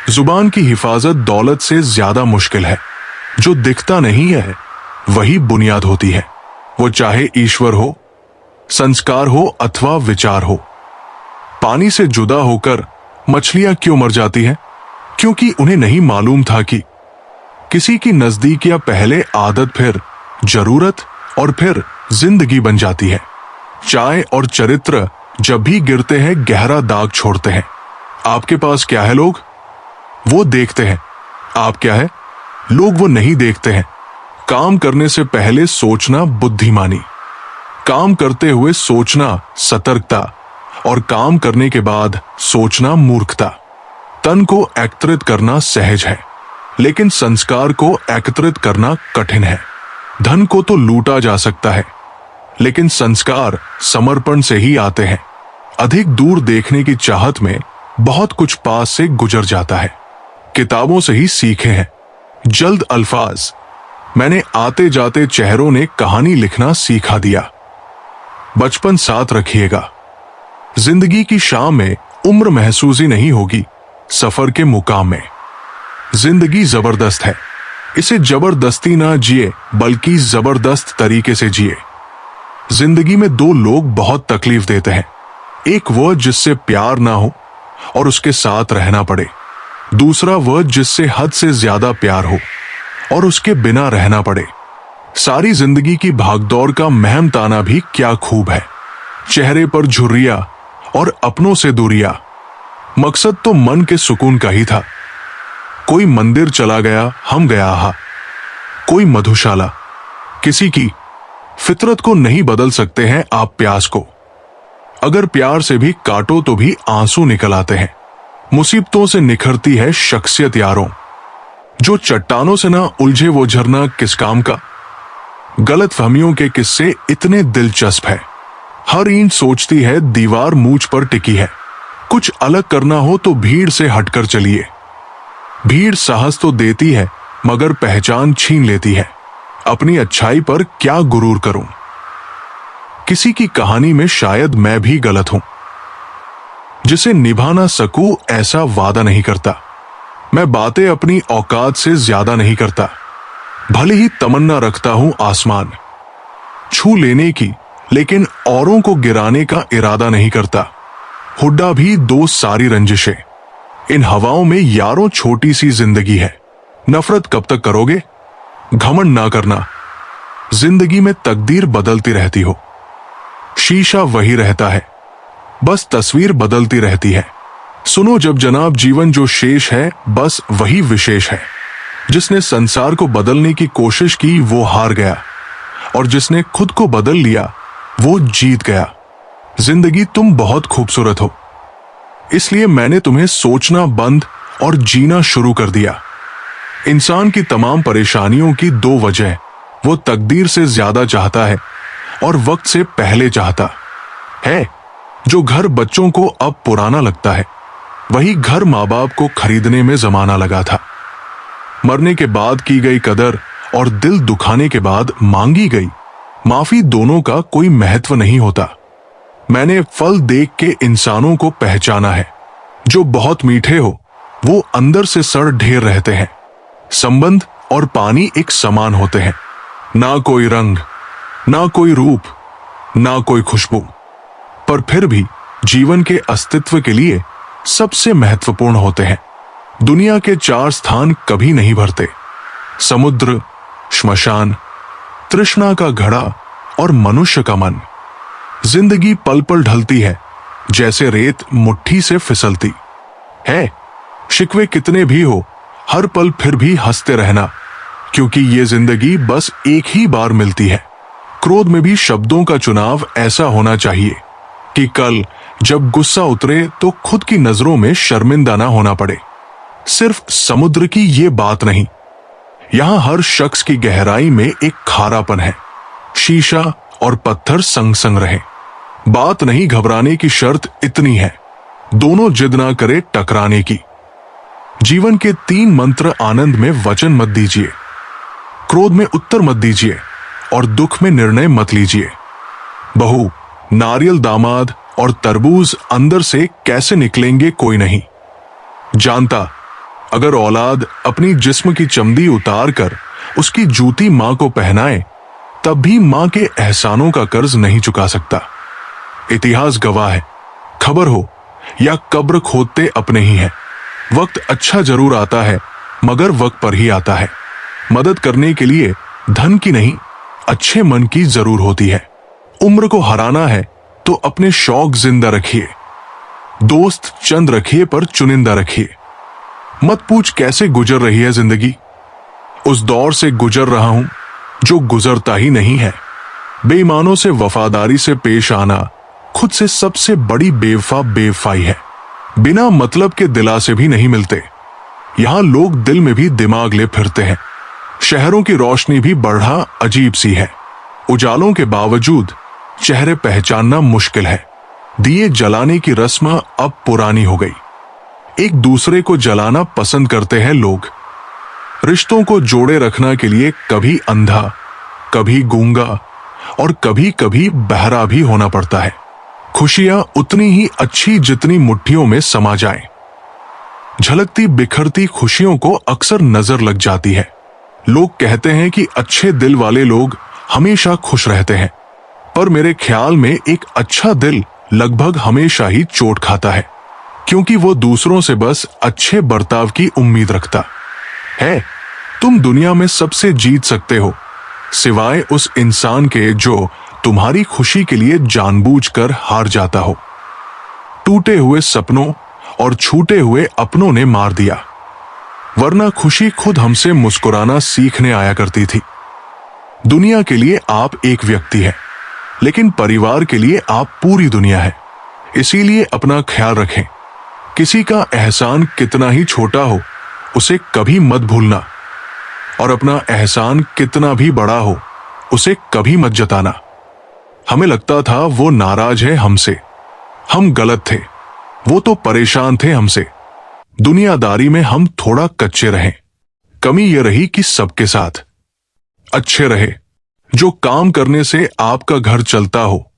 जुबान की हिफाजत दौलत से ज्यादा मुश्किल है। जो दिखता नहीं है वही बुनियाद होती है, वो चाहे ईश्वर हो, संस्कार हो अथवा विचार हो। पानी से जुदा होकर मछलियां क्यों मर जाती हैं? क्योंकि उन्हें नहीं मालूम था कि किसी की नजदीकियां पहले आदत, फिर जरूरत और फिर जिंदगी बन जाती है। चाय और चरित्र जब भी गिरते हैं गहरा दाग छोड़ते हैं। आपके पास क्या है लोग वो देखते हैं, आप क्या है लोग वो नहीं देखते हैं। काम करने से पहले सोचना बुद्धिमानी, काम करते हुए सोचना सतर्कता और काम करने के बाद सोचना मूर्खता। तन को एकत्रित करना सहज है, लेकिन संस्कार को एकत्रित करना कठिन है। धन को तो लूटा जा सकता है, लेकिन संस्कार समर्पण से ही आते हैं। अधिक दूर देखने की चाहत में बहुत कुछ पास से गुजर जाता है। किताबों से ही सीखे हैं। जल्द अल्फाज, मैंने आते जाते चेहरों ने कहानी लिखना सीखा दिया। बचपन साथ रखिएगा। जिंदगी की शाम में उम्र महसूस ही नहीं होगी, सफर के मुकाम में। जिंदगी जबरदस्त है, इसे जबरदस्ती ना जिए बल्कि जबरदस्त तरीके से जिए। जिंदगी में दो लोग बहुत तकलीफ देते हैं, एक वह जिससे प्यार ना हो और उसके साथ रहना पड़े, दूसरा वह जिससे हद से ज्यादा प्यार हो और उसके बिना रहना पड़े। सारी जिंदगी की भागदौड़ का महम ताना भी क्या खूब है, चेहरे पर झुर्रियां और अपनों से दूरियां। मकसद तो मन के सुकून का ही था। कोई मंदिर चला गया, हम गया हा, कोई मधुशाला। किसी की फितरत को नहीं बदल सकते हैं आप प्यास को। अगर प्यार से भी काटो तो भी आंसू निकल आते हैं। मुसीबतों से निखरती है शख्सियत यारों। जो चट्टानों से ना उलझे वो झरना किस काम का। गलत फहमियों के किस्से इतने दिलचस्प है। हर ईंट सोचती है दीवार मूंछ पर टिकी है। कुछ अलग करना हो तो भीड़ से हटकर चलिए। भीड़ साहस तो देती है मगर पहचान छीन लेती है। अपनी अच्छाई पर क्या गुरूर करूं। किसी की कहानी में शायद मैं भी गलत हूं। जिसे निभा ना सकूं ऐसा वादा नहीं करता। मैं बातें अपनी औकात से ज्यादा नहीं करता। भले ही तमन्ना रखता हूं आसमान छू लेने की, लेकिन औरों को गिराने का इरादा नहीं करता। हुड्डा भी दो सारी रंजिशें। इन हवाओं में यारों छोटी सी जिंदगी है। नफरत कब तक करोगे? घमंड ना करना। जिंदगी में तकदीर बदलती रहती हो, शीशा वही रहता है, बस तस्वीर बदलती रहती है। सुनो जब जनाब, जीवन जो शेष है बस वही विशेष है। जिसने संसार को बदलने की कोशिश की वो हार गया, और जिसने खुद को बदल लिया वो जीत गया। जिंदगी तुम बहुत खूबसूरत हो, इसलिए मैंने तुम्हें सोचना बंद और जीना शुरू कर दिया। इंसान की तमाम परेशानियों की दो वजह, वो तकदीर से ज्यादा चाहता है और वक्त से पहले चाहता है। जो घर बच्चों को अब पुराना लगता है, वही घर माँ बाप को खरीदने में जमाना लगा था। मरने के बाद की गई कदर और दिल दुखाने के बाद मांगी गई माफी दोनों का कोई महत्व नहीं होता। मैंने फल देख के इंसानों को पहचाना है। जो बहुत मीठे हो वो अंदर से सड़ ढेर रहते हैं। संबंध और पानी एक समान होते हैं। ना कोई रंग, ना कोई रूप, ना कोई खुशबू, पर फिर भी जीवन के अस्तित्व के लिए सबसे महत्वपूर्ण होते हैं। दुनिया के चार स्थान कभी नहीं भरते: समुद्र, श्मशान, तृष्णा का घड़ा और मनुष्य का मन। जिंदगी पल पल ढलती है, जैसे रेत मुट्ठी से फिसलती है। शिकवे कितने भी हो, हर पल फिर भी हंसते रहना, क्योंकि ये जिंदगी बस एक ही बार मिलती है। क्रोध में भी शब्दों का चुनाव ऐसा होना चाहिए कि कल जब गुस्सा उतरे तो खुद की नजरों में शर्मिंदा ना होना पड़े। सिर्फ समुद्र की ये बात नहीं, यहां हर शख्स की गहराई में एक खारापन है। शीशा और पत्थर संग संग रहे। बात नहीं घबराने की शर्त इतनी है, दोनों जिद ना करे टकराने की। जीवन के 3 मंत्र: आनंद में वचन मत दीजिए, क्रोध में उत्तर मत दीजिए और दुख में निर्णय मत लीजिए। बहू, नारियल दामाद और तरबूज अंदर से कैसे निकलेंगे कोई नहीं जानता। अगर औलाद अपनी जिस्म की चमड़ी उतार कर उसकी जूती मां को पहनाए, तब भी मां के एहसानों का कर्ज नहीं चुका सकता। इतिहास गवाह है, खबर हो या कब्र खोदते अपने ही हैं। वक्त अच्छा जरूर आता है, मगर वक्त पर ही आता है। मदद करने के लिए धन की नहीं, अच्छे मन की जरूर होती है। उम्र को हराना है तो अपने शौक जिंदा रखिए। दोस्त चंद रखिए पर चुनिंदा रखिए। मत पूछ कैसे गुजर रही है जिंदगी, उस दौर से गुजर रहा हूं जो गुजरता ही नहीं है। बेईमानों से वफादारी से पेश आना खुद से सबसे बड़ी बेवफाई है। बिना मतलब के दिलासे भी नहीं मिलते। यहां लोग दिल में भी दिमाग ले फिरते हैं। शहरों की रोशनी भी बढ़ा अजीब सी है। उजालों के बावजूद चेहरे पहचानना मुश्किल है। दिए जलाने की रस्म अब पुरानी हो गई। एक दूसरे को जलाना पसंद करते हैं लोग। रिश्तों को जोड़े रखना के लिए कभी अंधा, कभी गूंगा और कभी कभी बहरा भी होना पड़ता है। खुशियां उतनी ही अच्छी जितनी मुट्ठियों में समा जाएं। झलकती बिखरती खुशियों को अक्सर नजर लग जाती है। लोग कहते हैं कि अच्छे दिल वाले लोग हमेशा खुश रहते हैं, पर मेरे ख्याल में एक अच्छा दिल लगभग हमेशा ही चोट खाता है, क्योंकि वो दूसरों से बस अच्छे बर्ताव की उम्मीद रखता है। तुम दुनिया में सबसे जीत सकते हो, सिवाय उस इंसान के जो तुम्हारी खुशी के लिए जानबूझकर हार जाता हो। टूटे हुए सपनों और छूटे हुए अपनों ने मार दिया, वरना खुशी खुद हमसे मुस्कुराना सीखने आया करती थी। दुनिया के लिए आप एक व्यक्ति है, लेकिन परिवार के लिए आप पूरी दुनिया है। इसीलिए अपना ख्याल रखें। किसी का एहसान कितना ही छोटा हो, उसे कभी मत भूलना, और अपना एहसान कितना भी बड़ा हो, उसे कभी मत जताना। हमें लगता था वो नाराज है हमसे, हम गलत थे, वो तो परेशान थे हमसे। दुनियादारी में हम थोड़ा कच्चे रहे। कमी यह रही कि सबके साथ अच्छे रहे। जो काम करने से आपका घर चलता हो,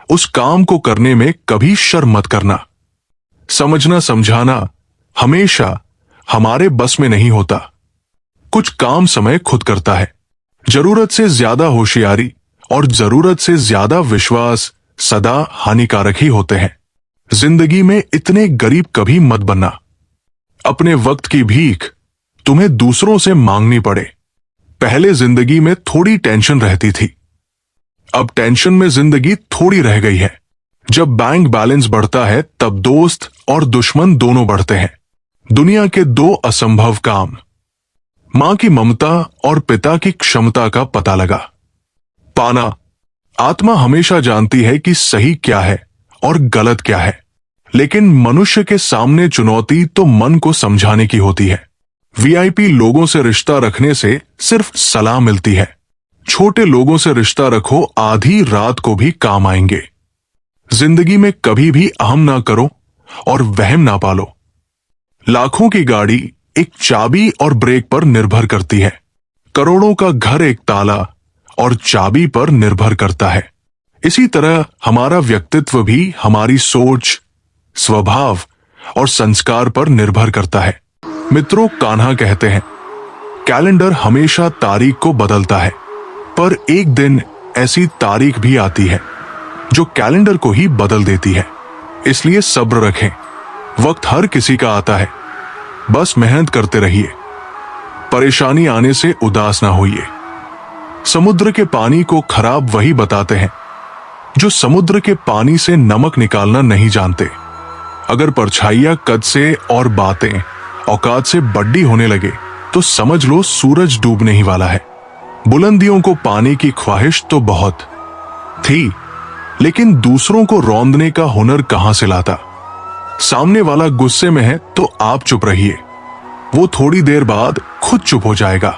उस काम को करने में कभी शर्म मत करना। समझना समझाना हमेशा हमारे बस में नहीं होता। कुछ काम समय खुद करता है। जरूरत से ज्यादा होशियारी और जरूरत से ज्यादा विश्वास सदा हानिकारक ही होते हैं। जिंदगी में इतने गरीब कभी मत बनना। अपने वक्त की भीख तुम्हें दूसरों से मांगनी पड़े। पहले जिंदगी में थोड़ी टेंशन रहती थी, अब टेंशन में जिंदगी थोड़ी रह गई है। जब बैंक बैलेंस बढ़ता है तब दोस्त और दुश्मन दोनों बढ़ते हैं। दुनिया के दो असंभव काम, मां की ममता और पिता की क्षमता का पता लगा पाना। आत्मा हमेशा जानती है कि सही क्या है और गलत क्या है, लेकिन मनुष्य के सामने चुनौती तो मन को समझाने की होती है। वीआईपी लोगों से रिश्ता रखने से सिर्फ सलाह मिलती है। छोटे लोगों से रिश्ता रखो, आधी रात को भी काम आएंगे। जिंदगी में कभी भी अहम ना करो और वहम ना पालो। लाखों की गाड़ी एक चाबी और ब्रेक पर निर्भर करती है। करोड़ों का घर एक ताला और चाबी पर निर्भर करता है। इसी तरह हमारा व्यक्तित्व भी हमारी सोच, स्वभाव और संस्कार पर निर्भर करता है। मित्रों, कान्हा कहते हैं, कैलेंडर हमेशा तारीख को बदलता है, पर एक दिन ऐसी तारीख भी आती है जो कैलेंडर को ही बदल देती है। इसलिए सब्र रखें। वक्त हर किसी का आता है, बस मेहनत करते रहिए। परेशानी आने से उदास ना होइए। समुद्र के पानी को खराब वही बताते हैं जो समुद्र के पानी से नमक निकालना नहीं जानते। अगर परछाइयां कद से और बातें औकात से बड्डी होने लगे तो समझ लो सूरज डूबने ही वाला है। बुलंदियों को पाने की ख्वाहिश तो बहुत थी, लेकिन दूसरों को रौंदने का हुनर कहां से लाता। सामने वाला गुस्से में है तो आप चुप रहिए, वो थोड़ी देर बाद खुद चुप हो जाएगा।